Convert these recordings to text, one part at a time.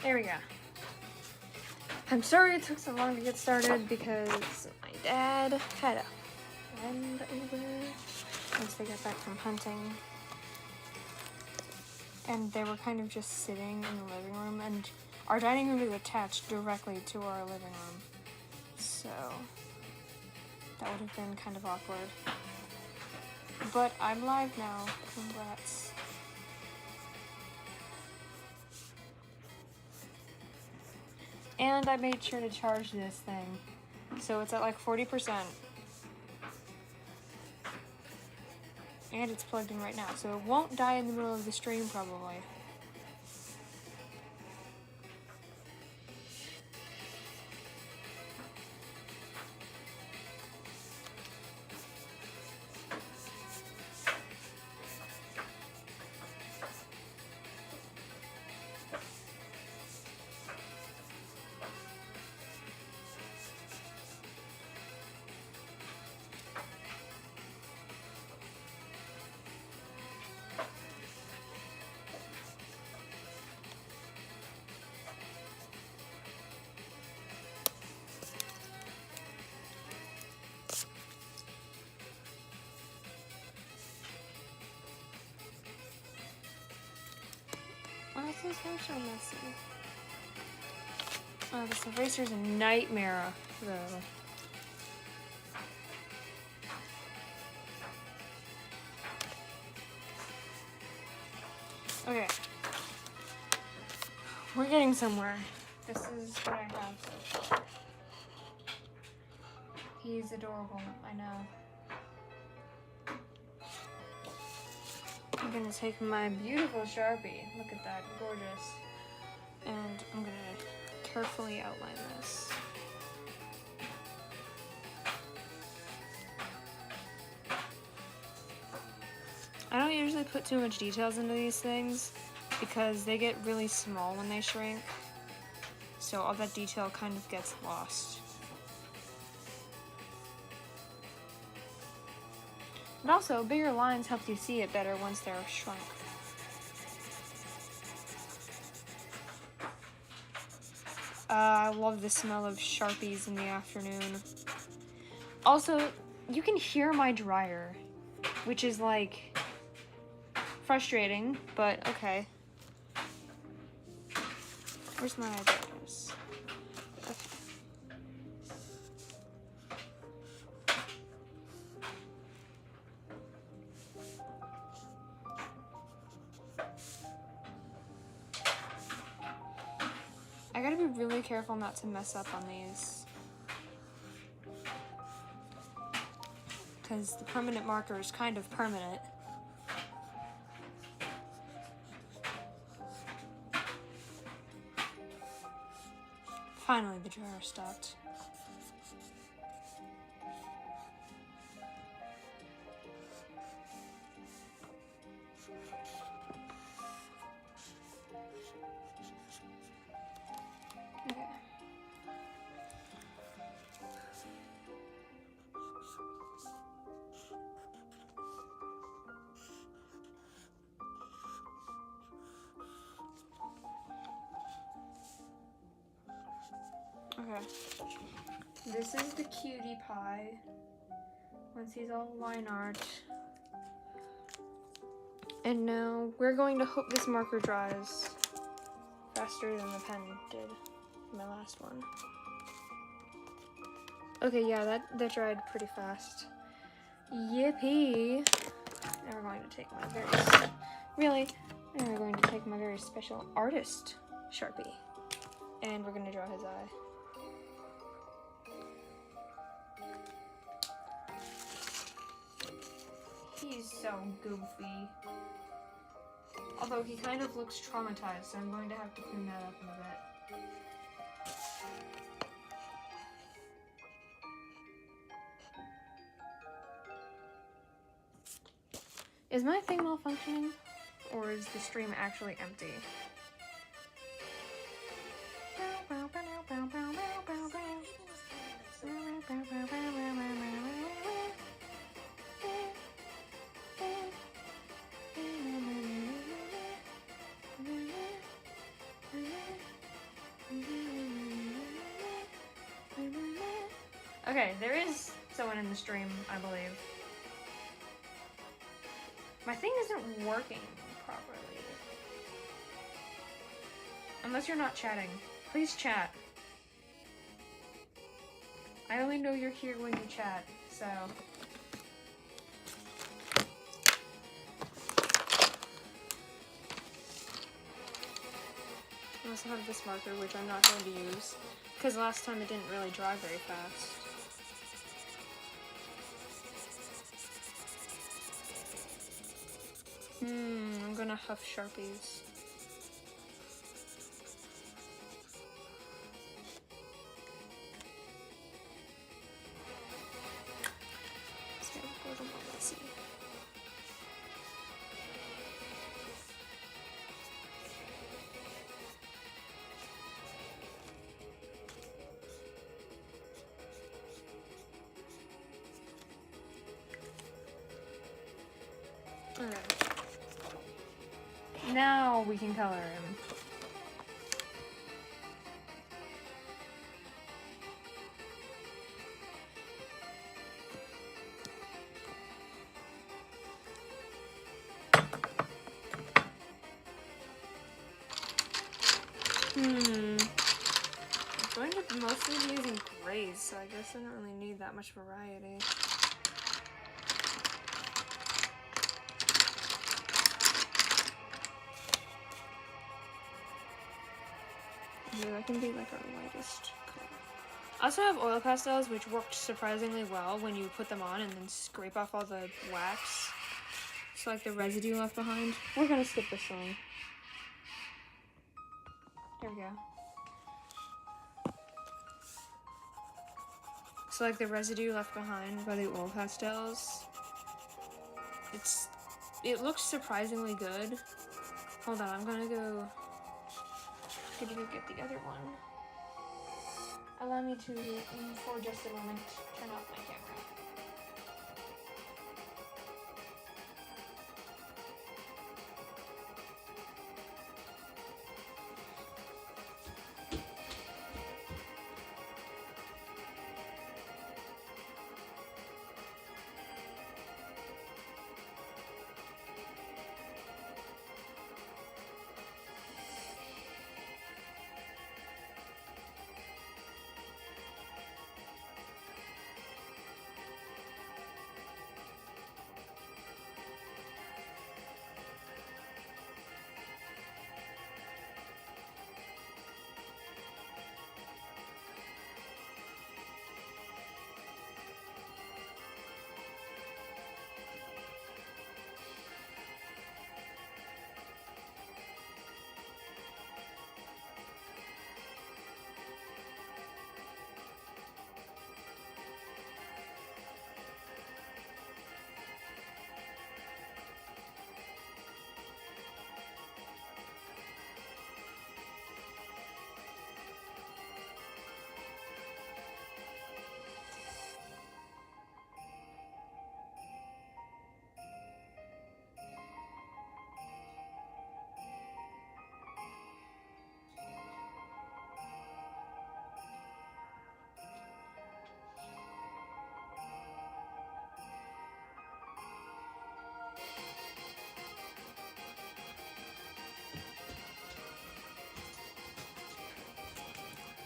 Here we go. I'm sorry it took so long to get started because my dad had a friend over once they got back from hunting. And they were kind of just sitting in the living room, and our dining room is attached directly to our living room. So that would have been kind of awkward. But I'm live now. Congrats. And I made sure to charge this thing. So it's at like 40%. And it's plugged in right now, so it won't die in the middle of the stream probably. Why is this hair so messy? Oh, this eraser's a nightmare, though. Okay. We're getting somewhere. This is what I have so far. He's adorable, I know. I'm gonna take my beautiful Sharpie. Look at that, gorgeous. And I'm gonna carefully outline this. I don't usually put too much details into these things because they get really small when they shrink. So all that detail kind of gets lost. But also, bigger lines help you see it better once they're shrunk. I love the smell of Sharpies in the afternoon. Also, you can hear my dryer, which is like frustrating, but okay. Where's my eyedroppers? Okay. I gotta be really careful not to mess up on these, because the permanent marker is kind of permanent. Finally, the dryer stopped. Okay. Okay. This is the cutie pie. Once he's all line art. And now we're going to hope this marker dries faster than the pen did in my last one. Okay, yeah, that dried pretty fast. Yippee! Now we're going to take my now we're going to take my very special artist Sharpie. And we're going to draw his eye. He's so goofy. Although he kind of looks traumatized, so I'm going to have to clean that up in a bit. Is my thing malfunctioning? Or is the stream actually empty? Okay, there is someone in the stream, I believe. My thing isn't working properly. Unless you're not chatting. Please chat. I only know you're here when you chat, so... I also have this marker, which I'm not going to use, because last time it didn't really dry very fast. I'm gonna huff Sharpies. Let's see. Alright. Now we can color him. I'm going to mostly be using grays, so I guess I don't really need that much variety. Yeah, that can be like our lightest color. I also have oil pastels, which worked surprisingly well when you put them on and then scrape off all the wax. So like the residue left behind. We're gonna skip this song. There we go. So like the residue left behind by the oil pastels, it looks surprisingly good. Hold on, I'm gonna go get the other one. Allow me to, for just a moment, turn off my camera.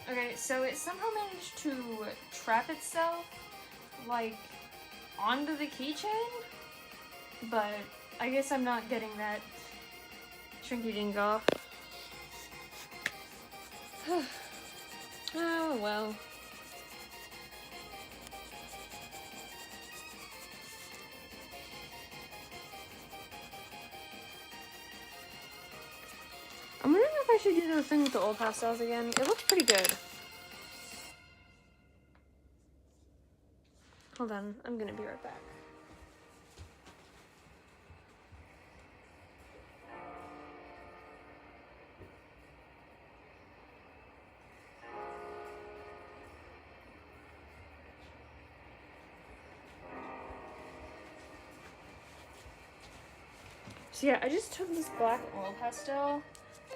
Okay, so it somehow managed to trap itself, like, onto the keychain, but I guess I'm not getting that Shrinky-Dink off. Oh, well. I'm wondering if I should do the thing with the old pastels again. It looks pretty good. Hold on, I'm gonna be right back. So yeah, I just took this black oil pastel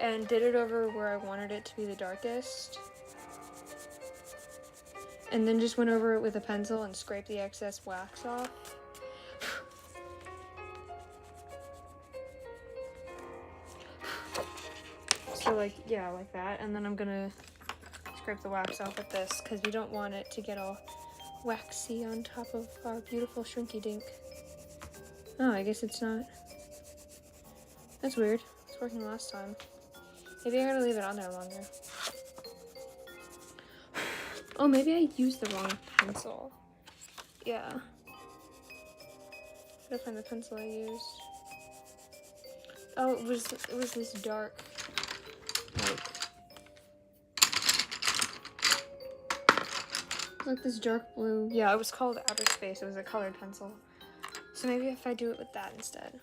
and did it over where I wanted it to be the darkest. and then just went over it with a pencil and scraped the excess wax off. So like, yeah, like that. And then I'm gonna scrape the wax off with this because we don't want it to get all waxy on top of our beautiful Shrinky Dink. Oh, I guess it's not. That's weird. It's working last time. Maybe I gotta leave it on there longer. Oh, maybe I used the wrong pencil. Yeah. Gotta find the pencil I used. Oh, it was this dark, like this dark blue. Yeah, it was called Outer Space. It was a colored pencil. So maybe if I do it with that instead.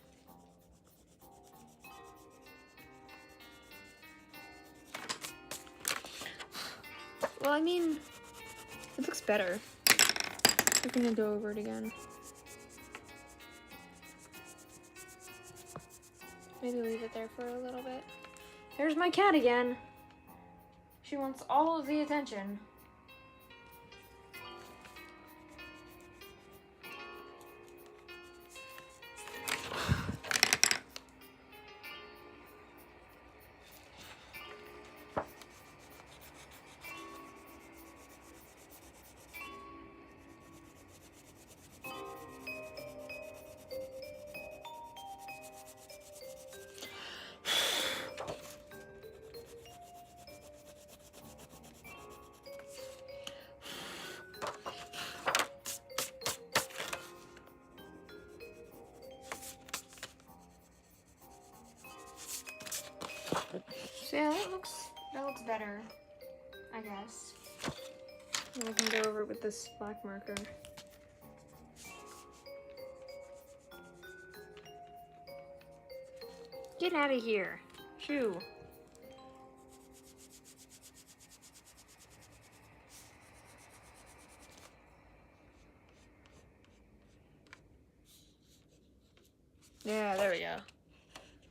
Well, I mean, it looks better. We're gonna go over it again. Maybe leave it there for a little bit. There's my cat again. She wants all of the attention. So yeah, that looks better, I guess. And we can go over it with this black marker. Get out of here. Shoo. Yeah, there we go.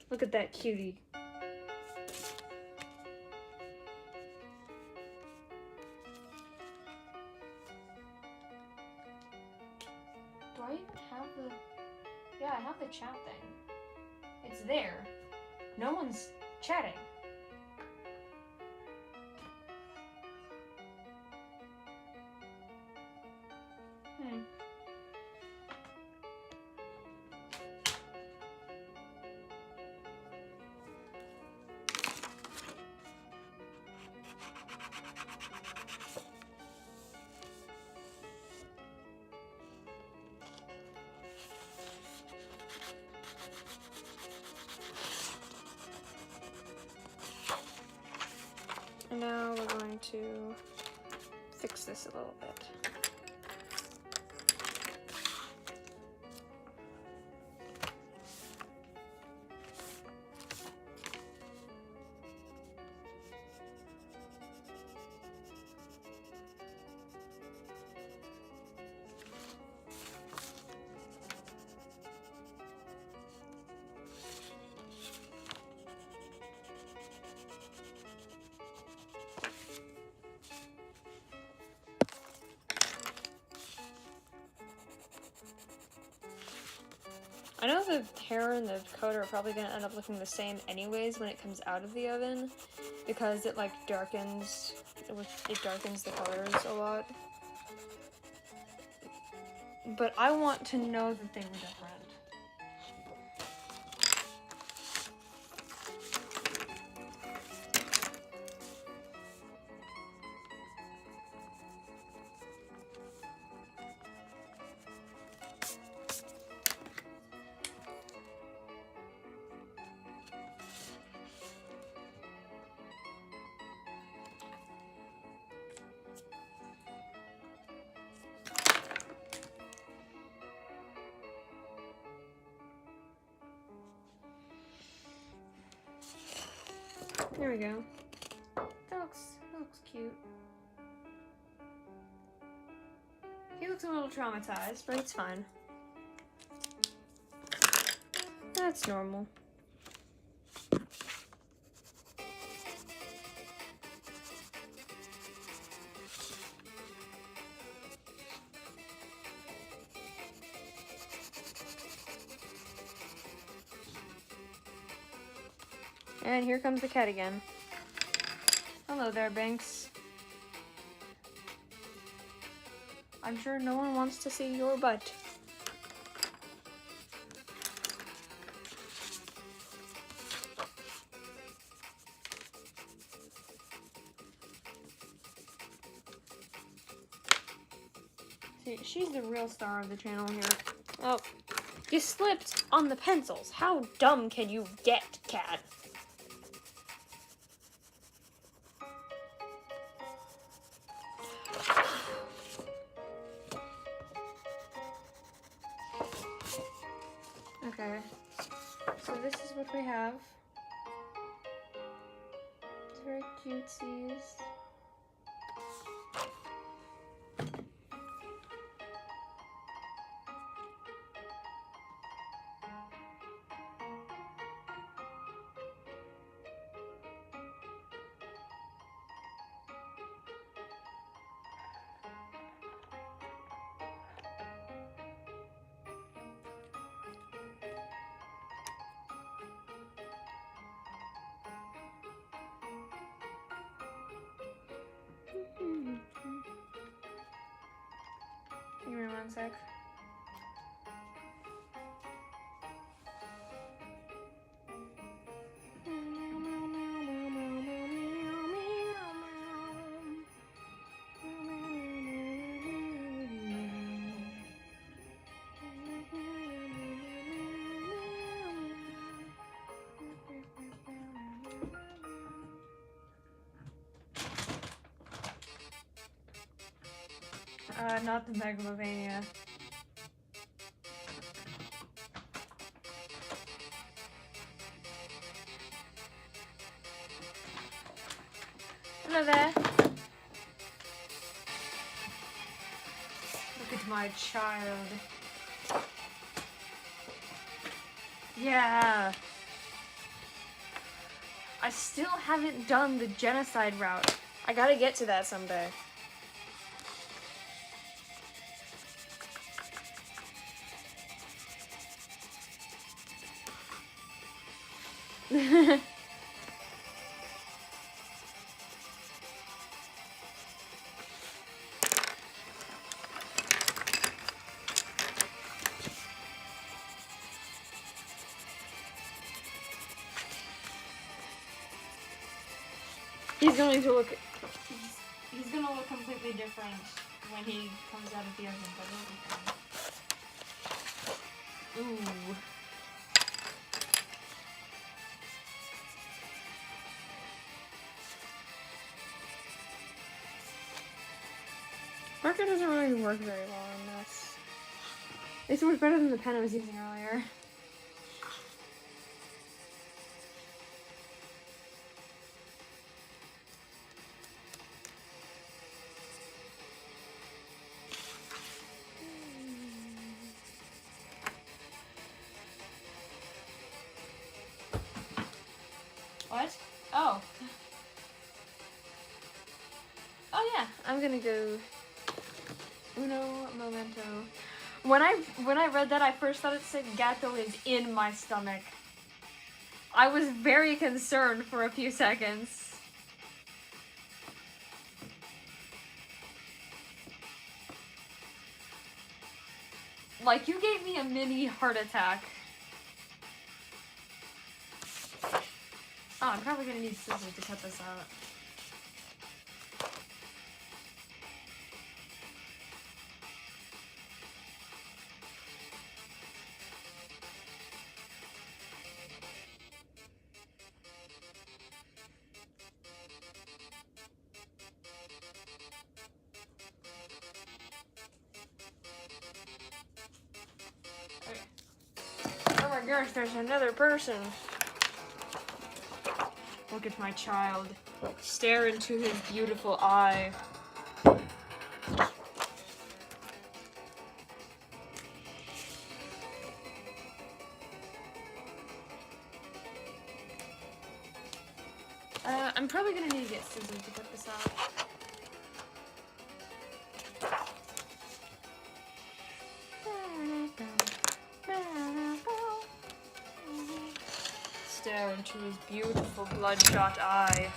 Look at that cutie. Do I even have the... Yeah, I have the chat thing. It's there. No one's chatting. And now we're going to fix this a little bit. I know the hair and the coat are probably going to end up looking the same anyways when it comes out of the oven, because it like darkens the colors a lot. But I want to know that they were different. There we go. That looks cute. He looks a little traumatized, but it's fine. That's normal. And here comes the cat again. Hello there, Banks. I'm sure no one wants to see your butt. See, she's the real star of the channel here. Oh, you slipped on the pencils. How dumb can you get, cat? Okay, so this is what we have. It's very cutesies. Give me 1 sec. Not the Megalovania. Hello there. Look at my child. Yeah. I still haven't done the genocide route. I gotta get to that someday. He's going to look. He's gonna look completely different when he comes out of the oven, but it'll be fine. Ooh. Marker doesn't really work very well on this. It's much better than the pen I was using earlier. What? Oh. Oh yeah, I'm gonna go uno momento. When I read that, I first thought it said gato is in my stomach. I was very concerned for a few seconds. Like, you gave me a mini heart attack. Oh, I'm probably gonna need scissors to cut this out. Oh my gosh, there's another person. Look at my child. Stare into his beautiful eye. I'm probably gonna need to get scissors to cut this out. Stare into his beautiful bloodshot eye.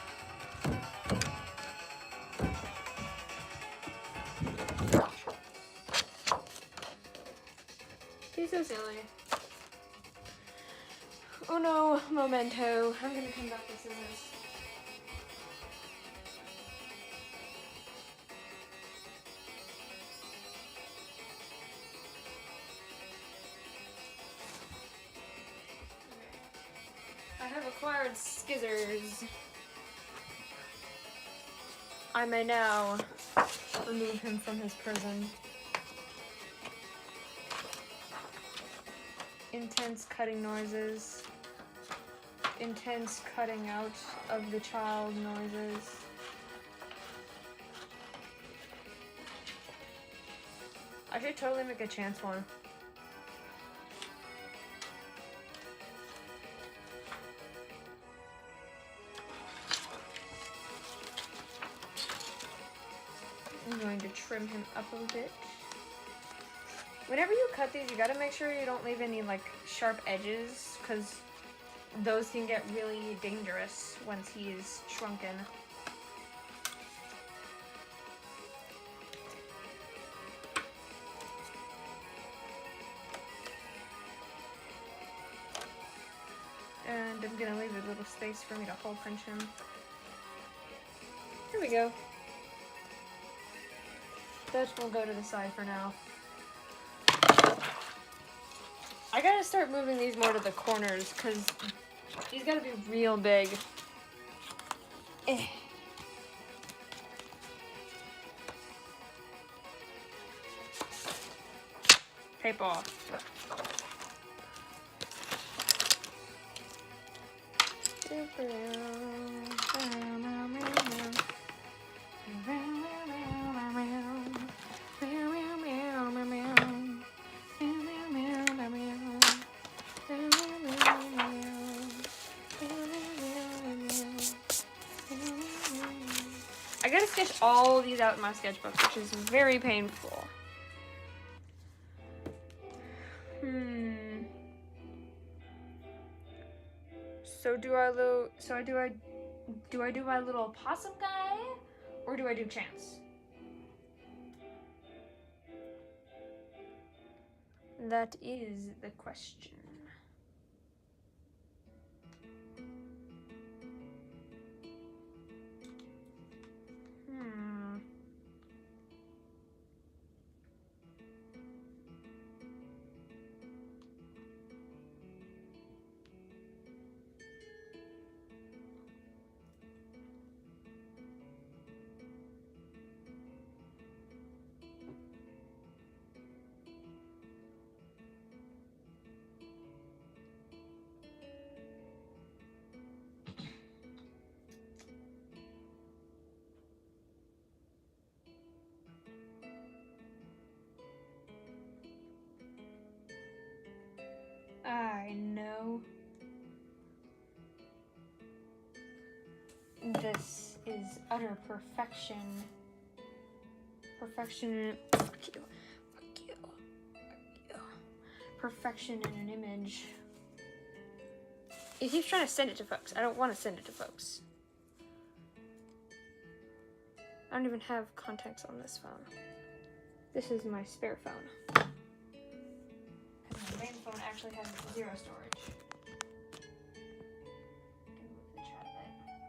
He's so silly. Oh no, memento. I'm gonna come back with scissors. I have acquired scissors. I may now remove him from his prison. Intense cutting noises. Intense cutting out of the child noises. I should totally make a chance one. I'm going to trim him up a bit. Whenever you cut these, you gotta make sure you don't leave any like sharp edges, because those can get really dangerous once he's shrunken. And I'm gonna leave a little space for me to hole punch him. Here we go. That will go to the side for now. I gotta start moving these more to the corners, because these gotta be real big. Tape off. I gotta sketch all these out in my sketchbook, which is very painful. So do I do my little possum guy, or do I do Chance? That is the question. I know. This is utter perfection. Perfection. Fuck you. Fuck you. Fuck you. Perfection in an image. He keeps trying to send it to folks. I don't want to send it to folks. I don't even have contacts on this phone. This is my spare phone. My main phone actually has 0 storage. Move the chat a bit.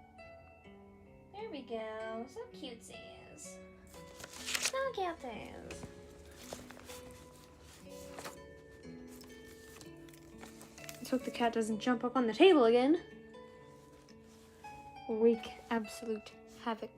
There we go. So cutesies. So cutesies. Let's hope the cat doesn't jump up on the table again. Wreak absolute havoc.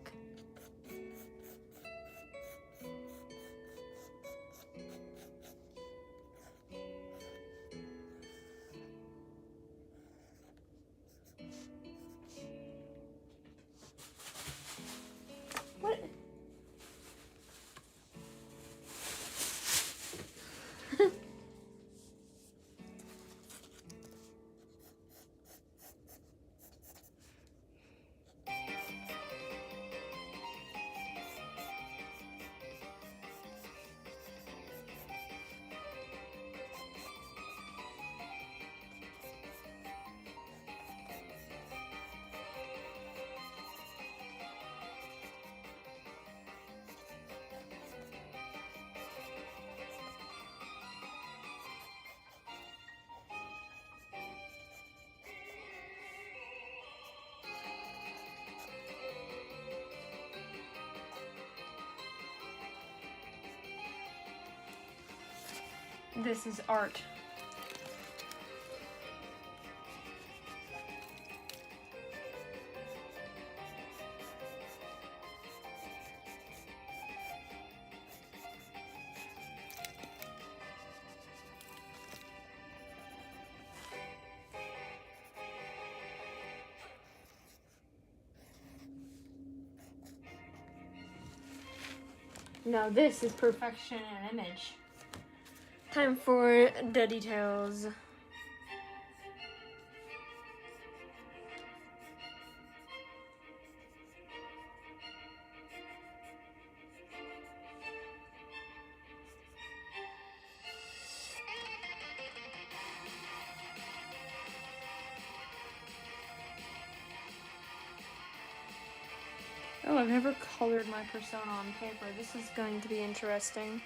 This is art. Now this is perfection in an image. Time for the details. Oh, I've never colored my persona on paper. This is going to be interesting.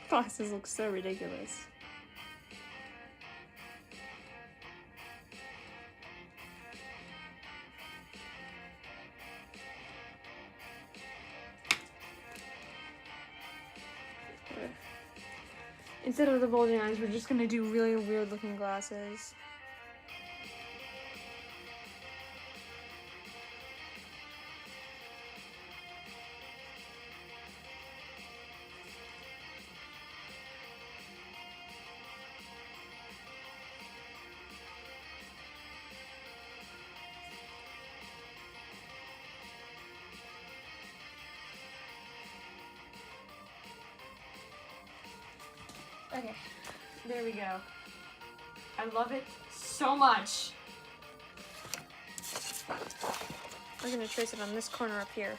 Glasses look so ridiculous. Instead of the bulging eyes, we're just gonna do really weird looking glasses. Okay, there we go. I love it so much. We're gonna trace it on this corner up here.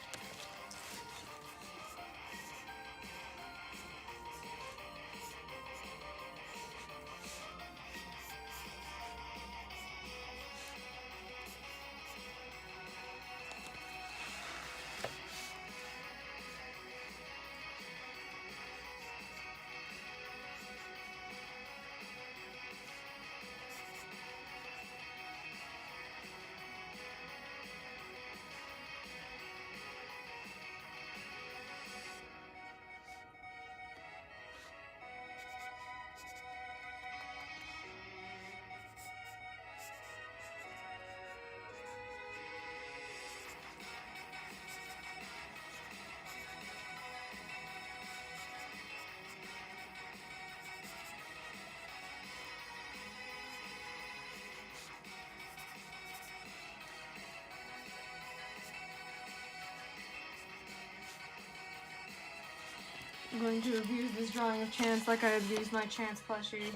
I'm going to abuse this drawing of Chance like I abused my Chance plushie.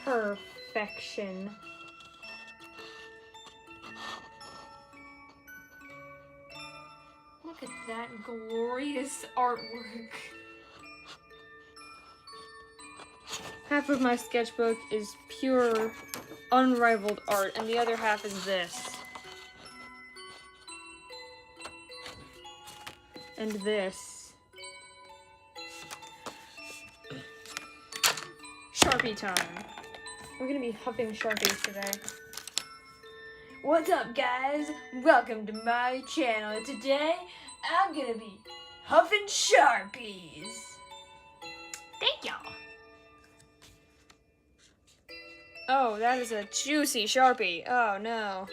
Perfection. Look at that glorious artwork. Half of my sketchbook is pure, unrivaled art, and the other half is this. And this. Sharpie time. We're gonna be huffing Sharpies today. What's up, guys? Welcome to my channel. Today, I'm gonna be huffing Sharpies. Thank y'all. Oh, that is a juicy Sharpie. Oh, no.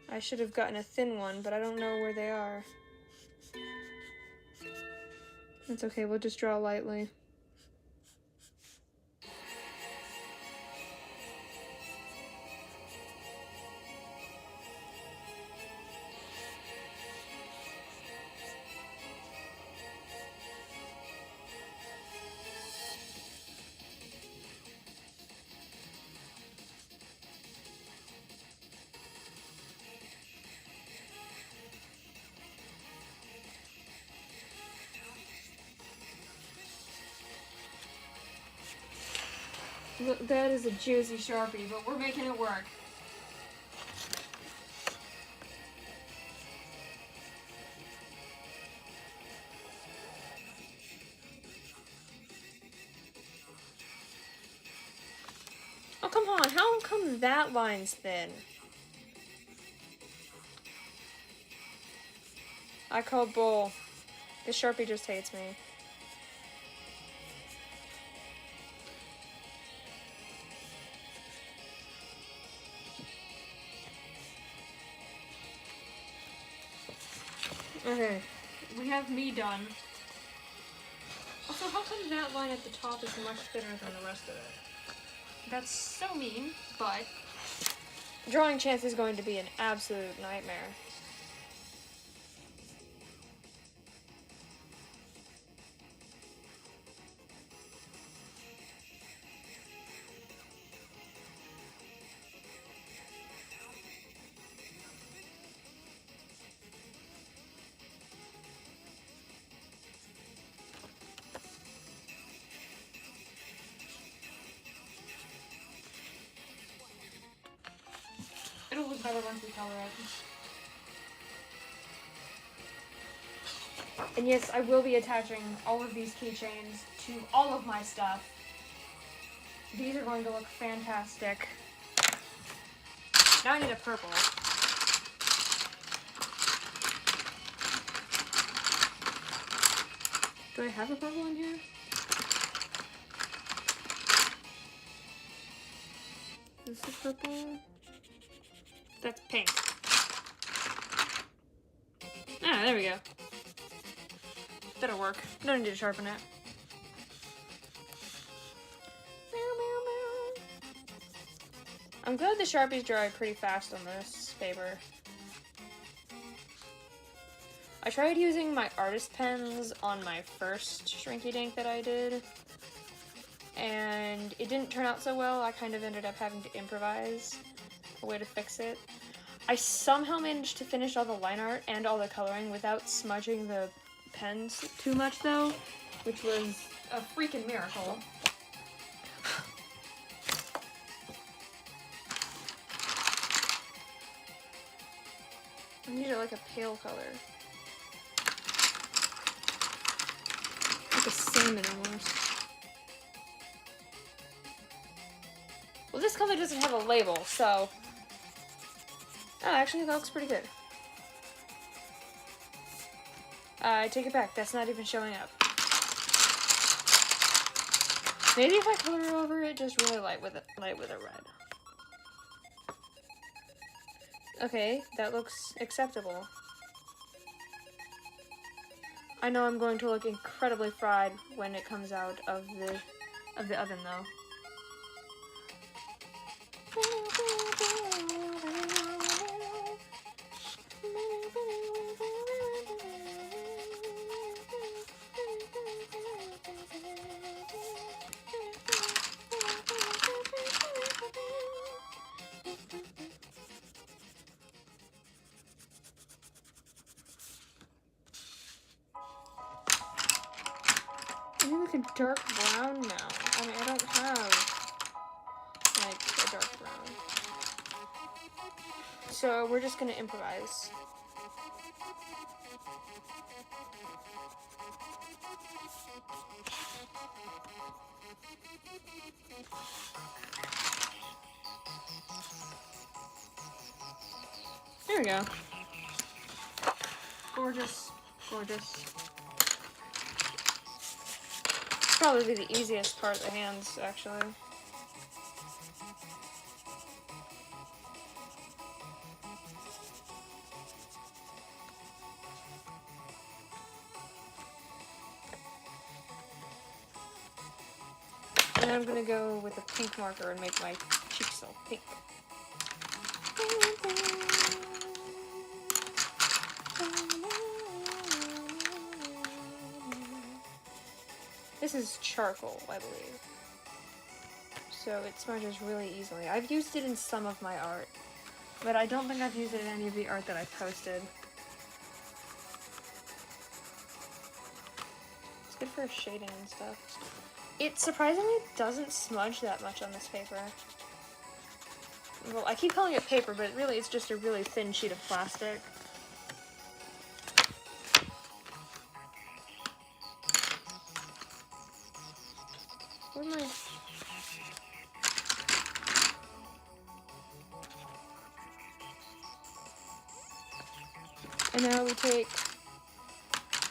I should have gotten a thin one, but I don't know where they are. That's okay, we'll just draw lightly. Look, that is a juicy Sharpie, but we're making it work. Oh, come on. How come that line's thin? I call bull. This Sharpie just hates me. Okay, we have me done. Also, how come that line at the top is much thinner than the rest of it? That's so mean, but drawing chance is going to be an absolute nightmare. It'll look better once we color it. And yes, I will be attaching all of these keychains to all of my stuff. These are going to look fantastic. Now I need a purple. Do I have a purple in here? Is this purple? That's pink. Ah, there we go. That'll work. No need to sharpen it. I'm glad the Sharpies dry pretty fast on this paper. I tried using my artist pens on my first Shrinky Dink that I did, and it didn't turn out so well. I kind of ended up having to improvise a way to fix it. I somehow managed to finish all the line art and all the coloring without smudging the pens too much though, which was a freaking miracle. I need it like a pale color. Like a salmon almost. Well, this color doesn't have a label, so... Oh, actually, that looks pretty good. I take it back. That's not even showing up. Maybe if I color over it just really light with a red. Okay, that looks acceptable. I know I'm going to look incredibly fried when it comes out of the oven, though. I need like a dark brown now. I mean, I don't have like a dark brown. So we're just gonna improvise. There we go. Gorgeous, gorgeous. Probably the easiest part of the hands, actually. And I'm gonna go with a pink marker and make my cheeks all pink. This is charcoal, I believe. So it smudges really easily. I've used it in some of my art, but I don't think I've used it in any of the art that I've posted. It's good for shading and stuff. It surprisingly doesn't smudge that much on this paper. Well, I keep calling it paper, but really it's just a really thin sheet of plastic. Where am I? And now we take,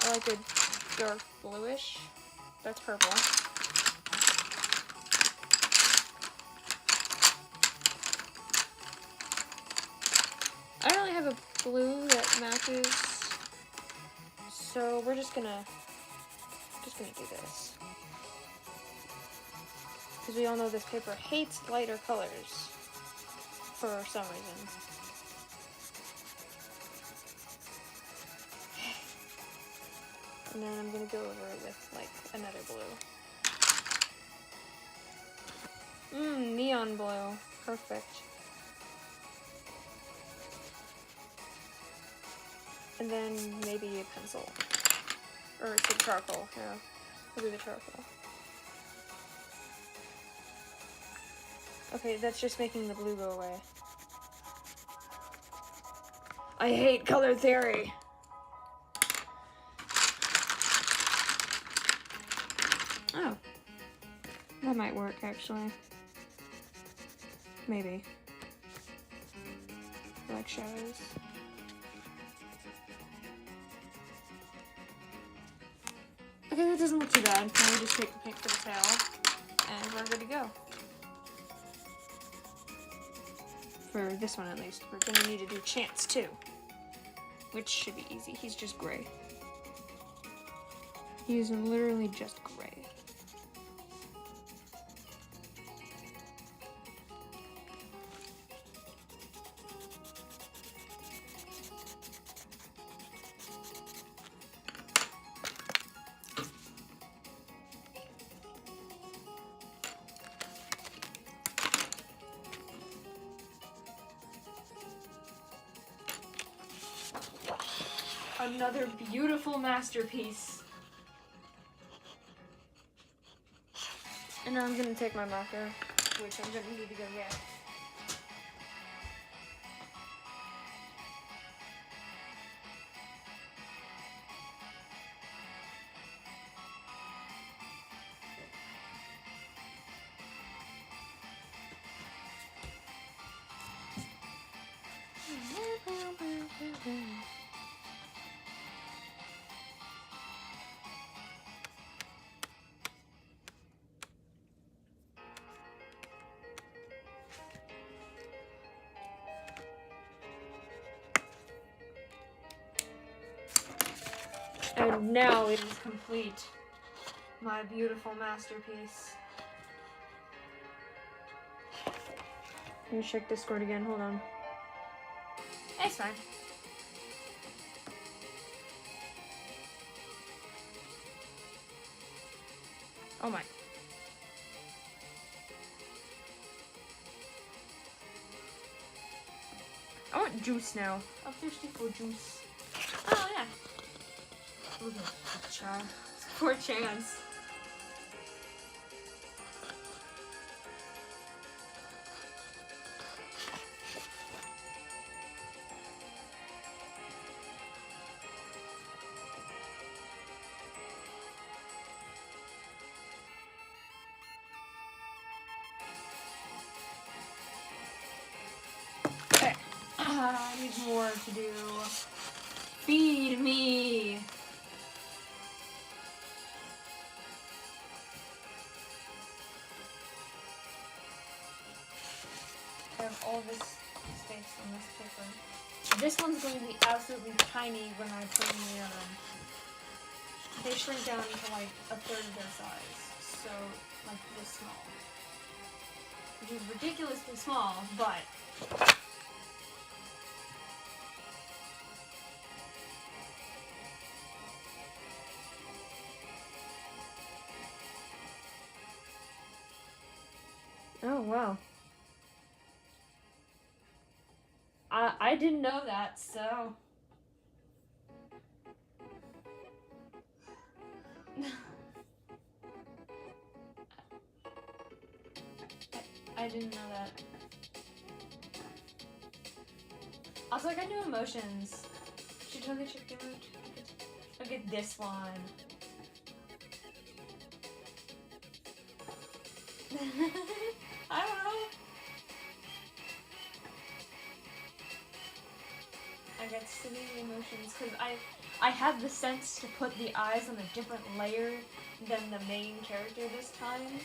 I like a dark bluish. That's purple. I don't really have a blue that matches, so we're just gonna do this. Because we all know this paper hates lighter colors for some reason. And then I'm gonna go over it with like another blue. Neon blue. Perfect. And then maybe a pencil. Or it's the charcoal, yeah. Maybe the charcoal. Okay, that's just making the blue go away. I hate color theory. Oh. That might work, actually. Maybe. I like shadows. Okay, that doesn't look too bad. Now we just take the pink for the tail, and we're good to go. For this one, at least. We're gonna need to do Chance, too. Which should be easy. He's just gray. He is literally just gray. Another beautiful masterpiece. And now I'm gonna take my marker, which I'm gonna need to go get. And now it is complete. My beautiful masterpiece. Let me check Discord again, hold on. It's fine. Oh my. I want juice now. I'm thirsty for juice. Oh yeah. Look at that child. Poor Chance. I need more to do. Feed me! I have all this space on this paper. This one's going to be absolutely tiny when I put it in the oven. They shrink down to like a third of their size. So, like this small. Which is ridiculously small, but... Oh, wow. I didn't know that, so... I didn't know that. Also, I got new emotions. Should totally check the emoji. Look at this one. I don't know. I got silly emotions because I had the sense to put the eyes on a different layer than the main character this time.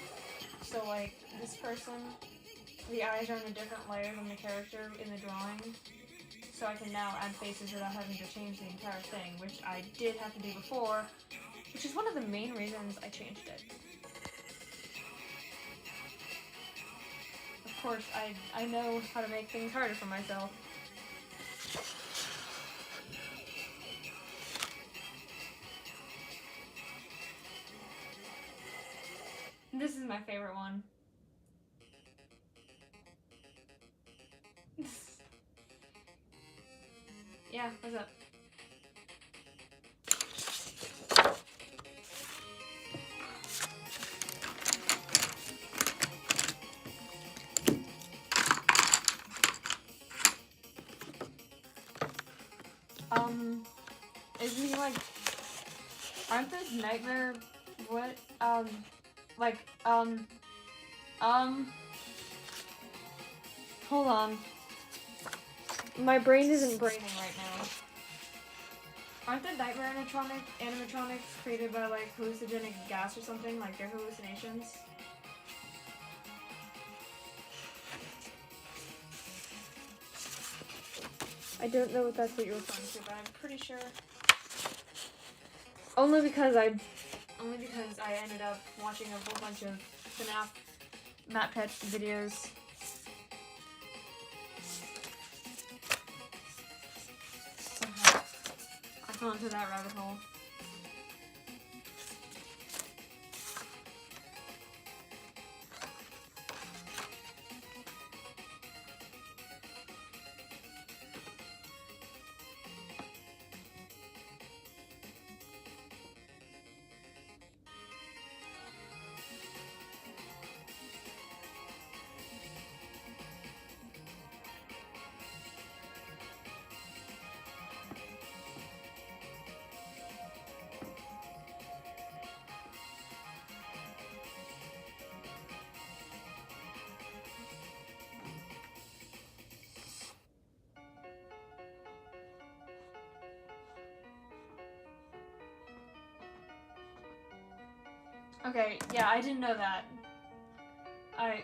So like this person, the eyes are on a different layer than the character in the drawing. So I can now add faces without having to change the entire thing, which I did have to do before, which is one of the main reasons I changed it. Of course, I know how to make things harder for myself. This is my favorite one. Yeah, what's up? Isn't he like, aren't those nightmare, what, hold on. My brain isn't braining right now. Aren't the nightmare animatronics created by like hallucinogenic gas or something, like their hallucinations? I don't know if that's what you're referring to, but I'm pretty sure. Only because I ended up watching a whole bunch of FNAF map pet videos. Somehow I fell into that rabbit hole. Okay, yeah, I didn't know that. I'm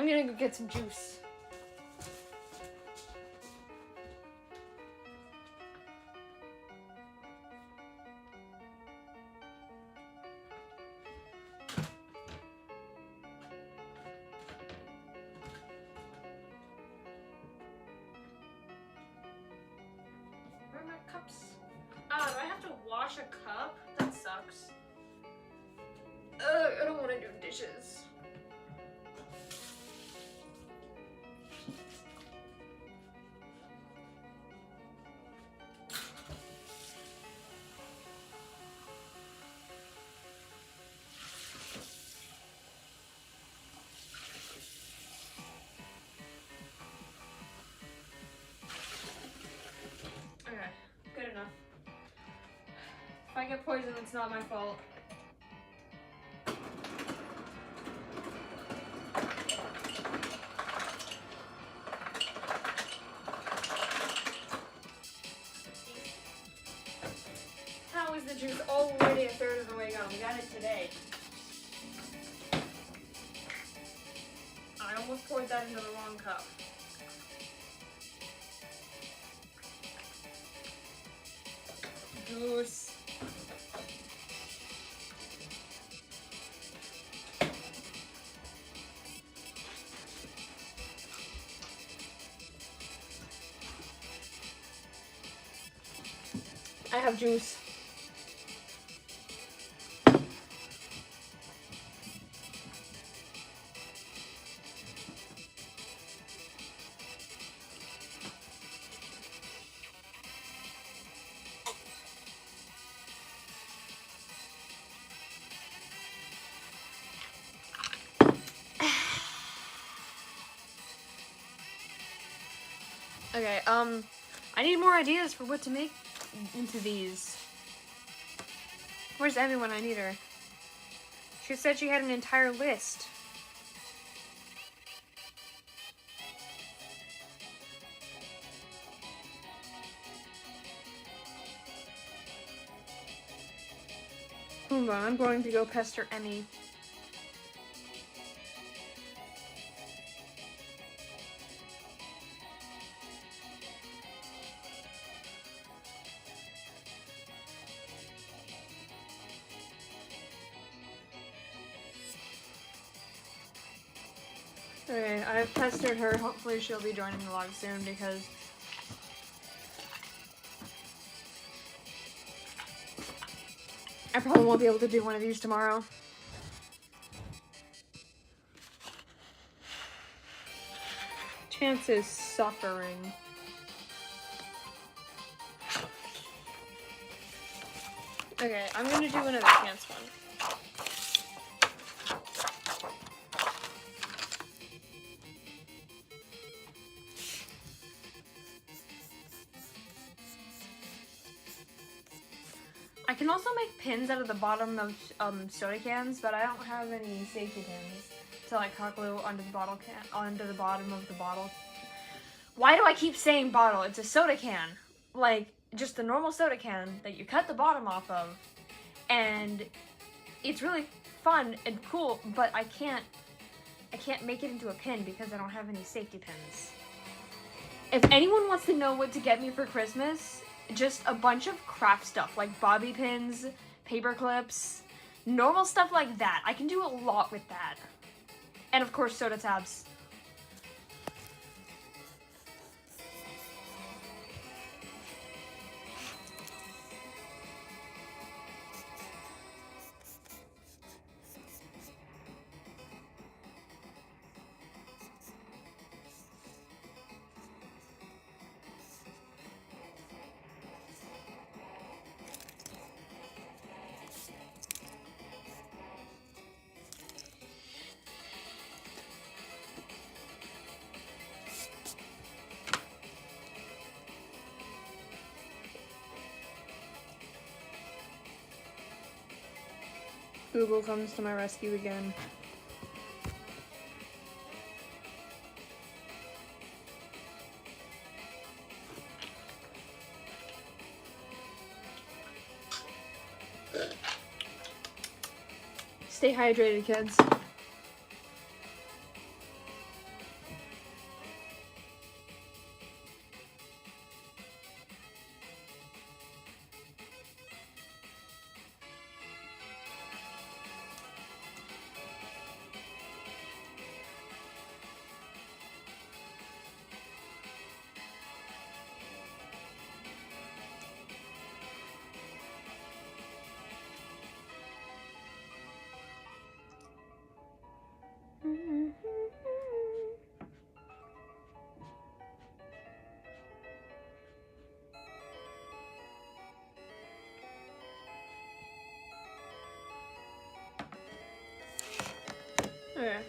gonna go get some juice. Where are my cups? Oh, do I have to wash a cup? That sucks. Ugh, I don't want to do dishes. Okay, good enough. If I get poisoned, it's not my fault. the juice already a third of the way gone. We got it today. I almost poured that into the wrong cup. Juice. I have juice. Okay, I need more ideas for what to make into these. Where's Emmy when I need her? She said she had an entire list. Hold on, I'm going to go pester Emmy. Okay, I've pestered her. Hopefully she'll be joining the log soon because I probably won't be able to do one of these tomorrow. Chance is suffering. Okay, I'm gonna do another Chance one. I can also make pins out of the bottom of soda cans, but I don't have any safety pins to like hot glue onto the bottle can onto the bottom of the bottle. Why do I keep saying bottle? It's a soda can, like just a normal soda can that you cut the bottom off of, and it's really fun and cool. But I can't make it into a pin because I don't have any safety pins. If anyone wants to know what to get me for Christmas, just a bunch of craft stuff like bobby pins, paper clips, normal stuff like that. I can do a lot with that. And of course, soda tabs. Google comes to my rescue again. Stay hydrated, kids. Okay.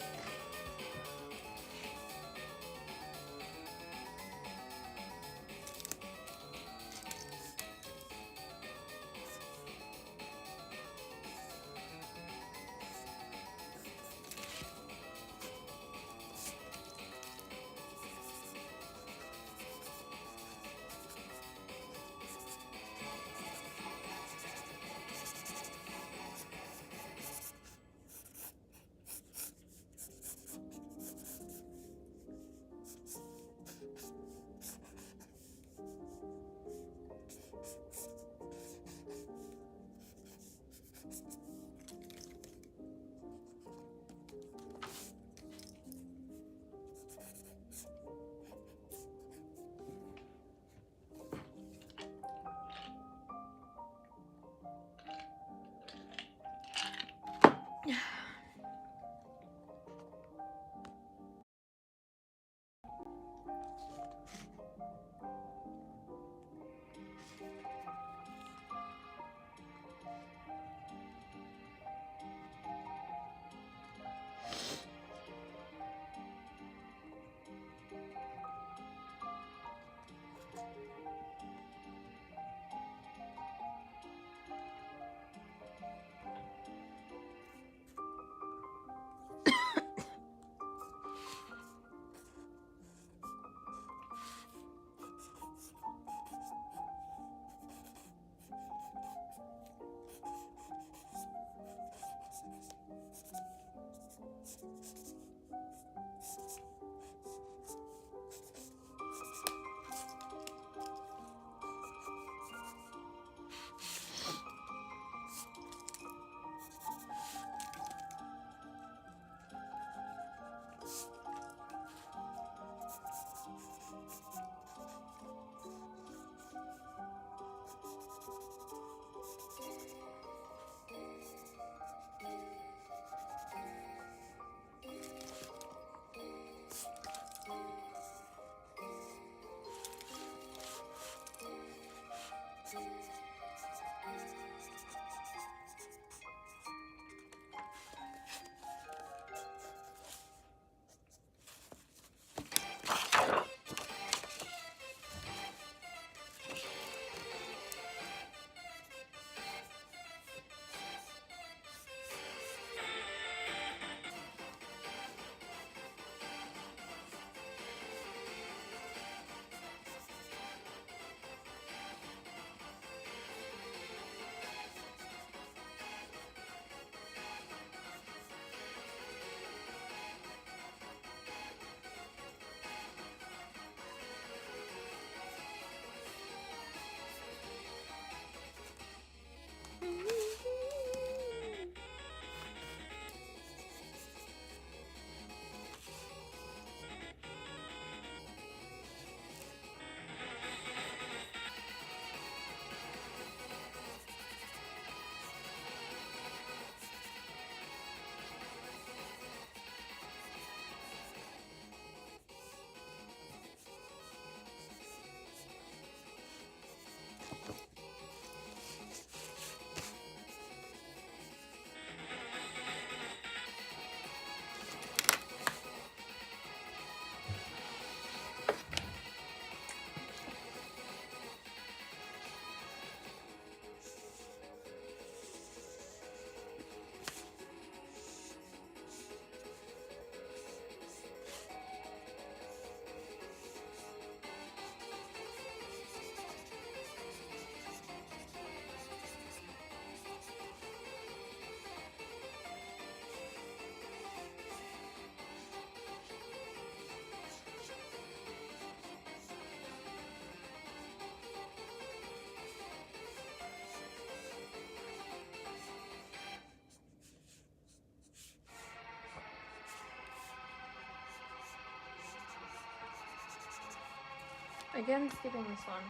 Again, skipping this one.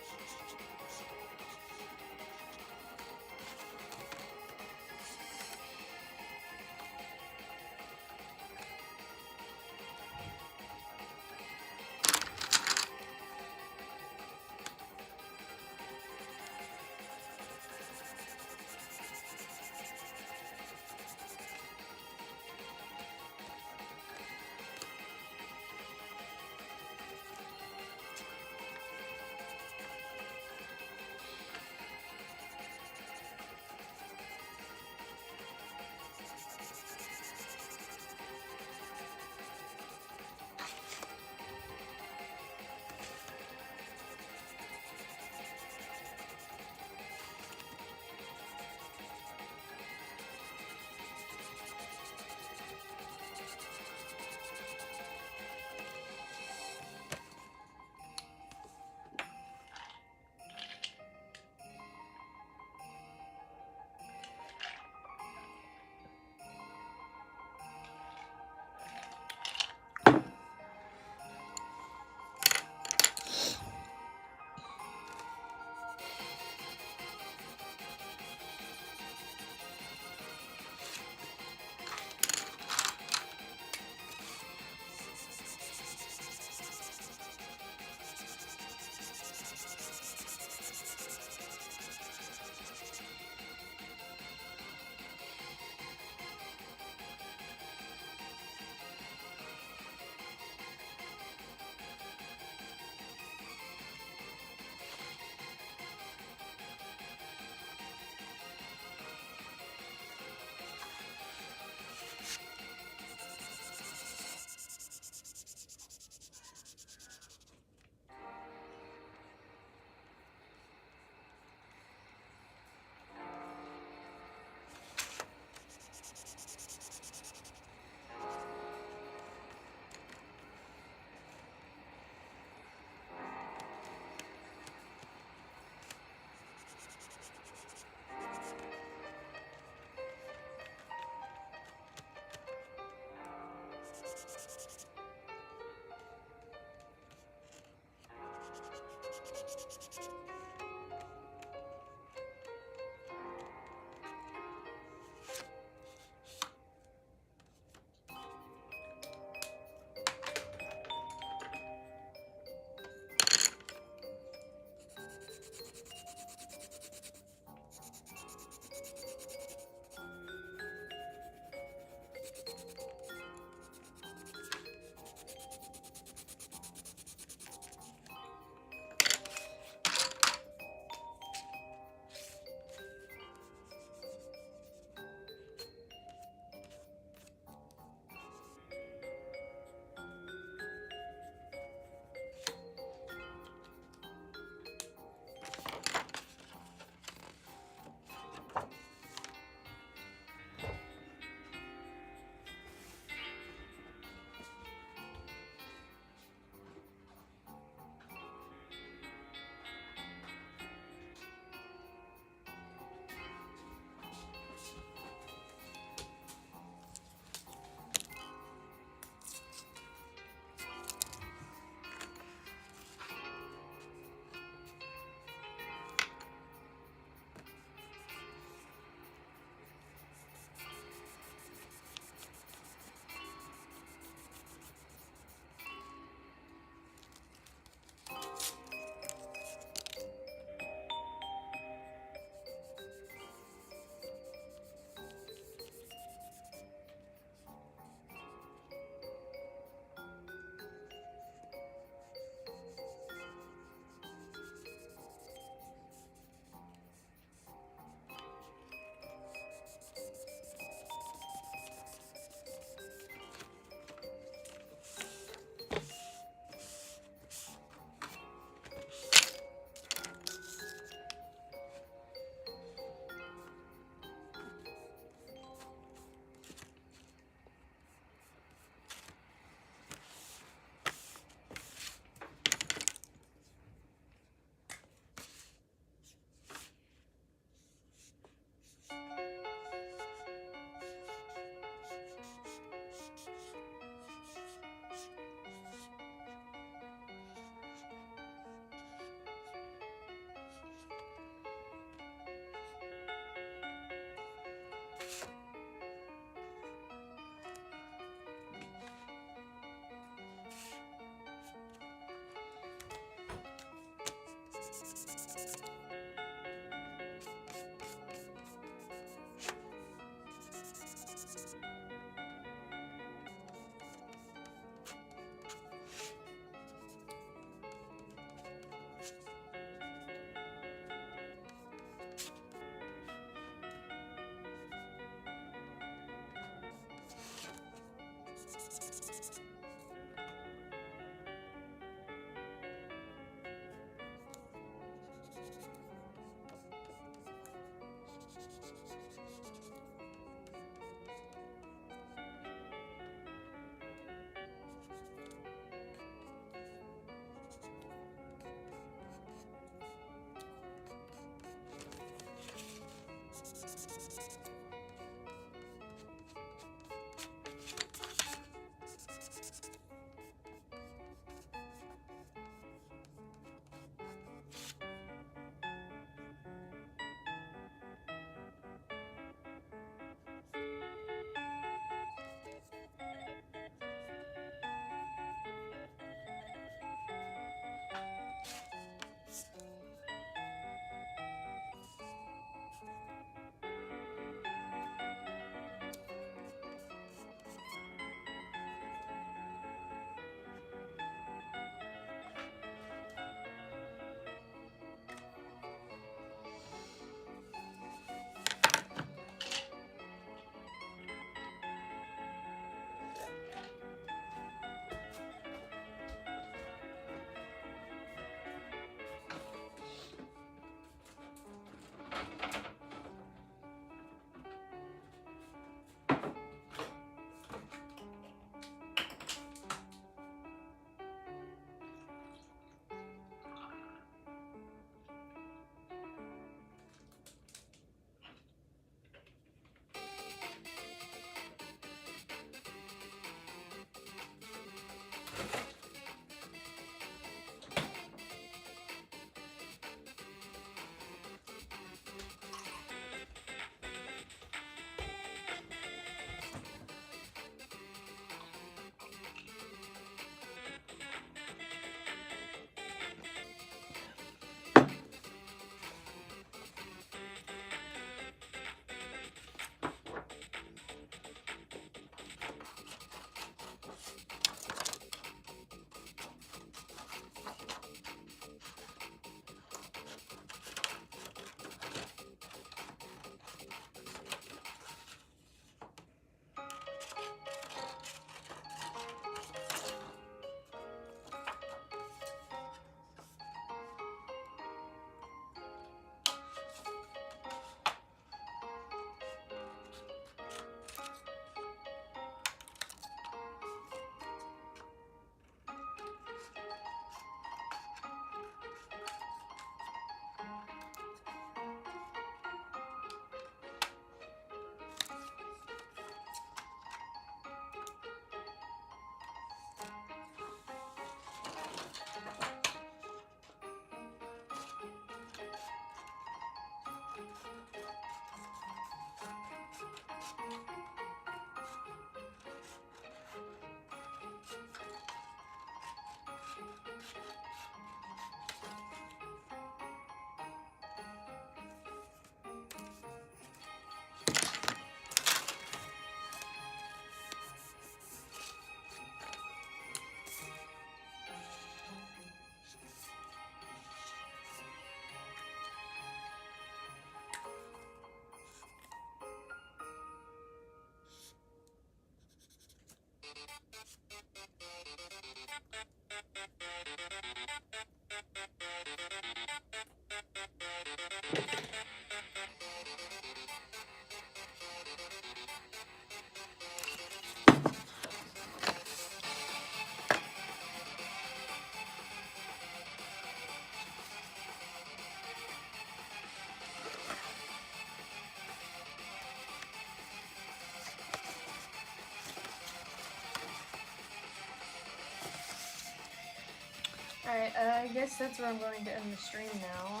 Alright, I guess that's where I'm going to end the stream now.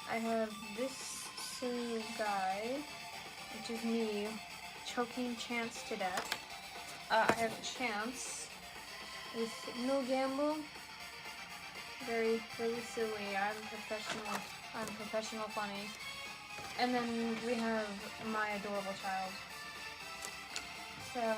I have this silly guy, which is me, choking Chance to death. I have Chance with no gamble. Very, very silly. I'm professional funny. And then we have my adorable child. So